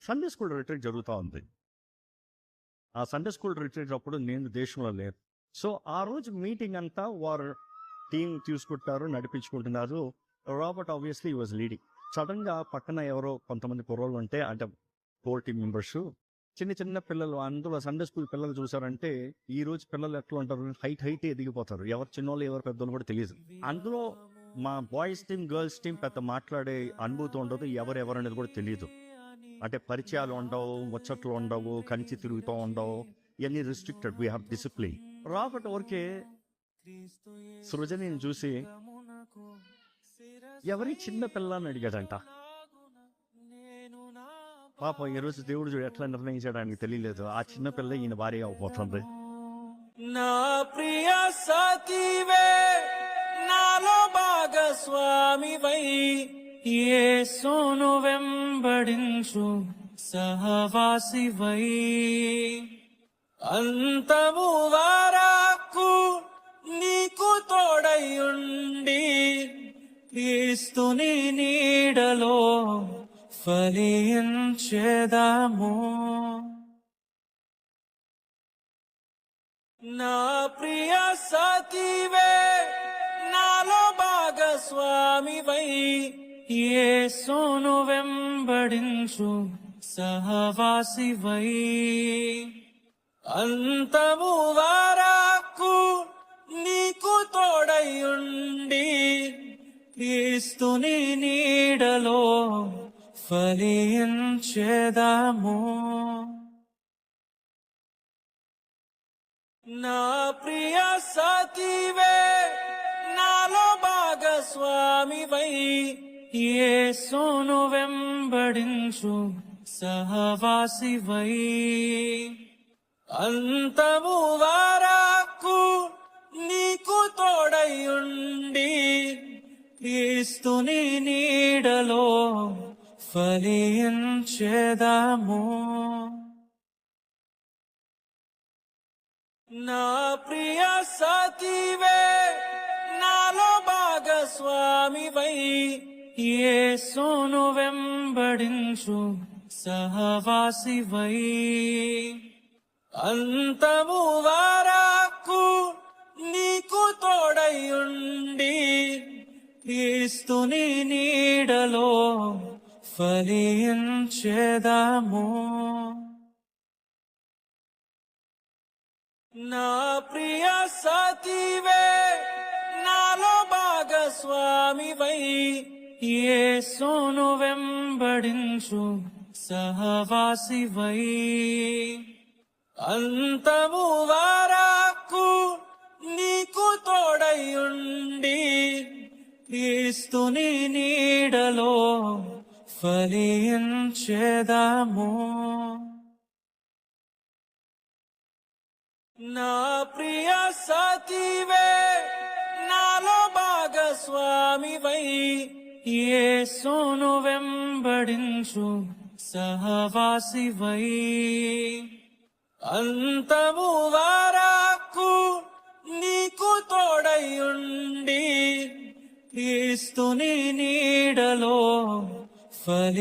Sunday school retreat జరుగుతూ ఉంది. ఆ సండే స్కూల్ రిట్రీట్ అప్పుడు నేను దేశంలో లేను. సో ఆ రోజు మీటింగ్ అంతా వారు టీం తీసుకుంటారు, నడిపించుకుంటున్నారు. Robert obviously was leading. Sudden గా పక్కన ఎవరో కొంతమంది కుర్రోళ్ళు ఉంటే, అంటే 4 టీం మెంబర్స్, చిన్న చిన్న పిల్లలు, అందులో సండే స్కూల్ పిల్లలు చూసారంటే ఈ రోజు పిల్లలు ఎట్లా ఉంటారు, హైట్ ఎదిగిపోతారు. ఎవరు చిన్నోళ్ళు ఎవరు పెద్దోళ్ళు కూడా తెలియదు. అందులో మా బాయ్స్ టీం గర్ల్స్ టీం పెద్ద మాట్లాడే అనుభూతి ఉండదు, ఎవరు అనేది కూడా తెలియదు. అంటే పరిచయాలు ఉండవు, ముచ్చట్లు ఉండవు, కంచి తిరుగుతూ ఉండవు, ఇవన్నీ restricted. We have discipline. Robert ఊరికే సృజనిని చూసి ఎవరి చిన్న పిల్లని అడిగాడంట. పాపం ఈరోజు దేవుడు చూడు ఎట్లా నిర్ణయించడానికి తెలియలేదు, ఆ చిన్న పిల్ల ఈయన భార్య అవబోతుంది. నా ప్రియ సతీవే నాలో భాగస్వామివై, యేసును వెంబడించు సహవాసివై, అంతము వరకు నీకు తోడయుండి క్రీస్తుని నీడలో ఫలించెదము. నా ప్రియ సతీవే నాలో భాగస్వామివై, యేసును వెంబడించు సహవాసివై, అంతము వరకు నీకు తోడయుండి క్రీస్తుని నీడలో ఫలించెదము. నా ప్రియ సతీవే నాలో భాగస్వామివై, యేసును వెంబడించు సహవాసివై, అంతము వరకు నీకు తోడయుండి క్రీస్తుని నీడలో ఫలించెదము. నా ప్రియ సతీవే నాలో భాగస్వామివై, యేసును వెంబడించు సహవాసివై, అంతము వరకు నీకు తోడయుండి క్రీస్తుని నీడలో ఫలించెదము. నా ప్రియ సతీవే నాలో భాగస్వామివై, యేసును వెంబడించు సహవాసివై, అంతము వరకు నీకు తోడయుండి క్రీస్తుని నీడలో ఫలించెదము. నా ప్రియ సతీవే నాలో భాగస్వామివై, యేసును వెంబడించు సహవాసివై, అంతము వరకు నీకు తోడయుండి క్రీస్తుని నీడలో ఫలించెదము.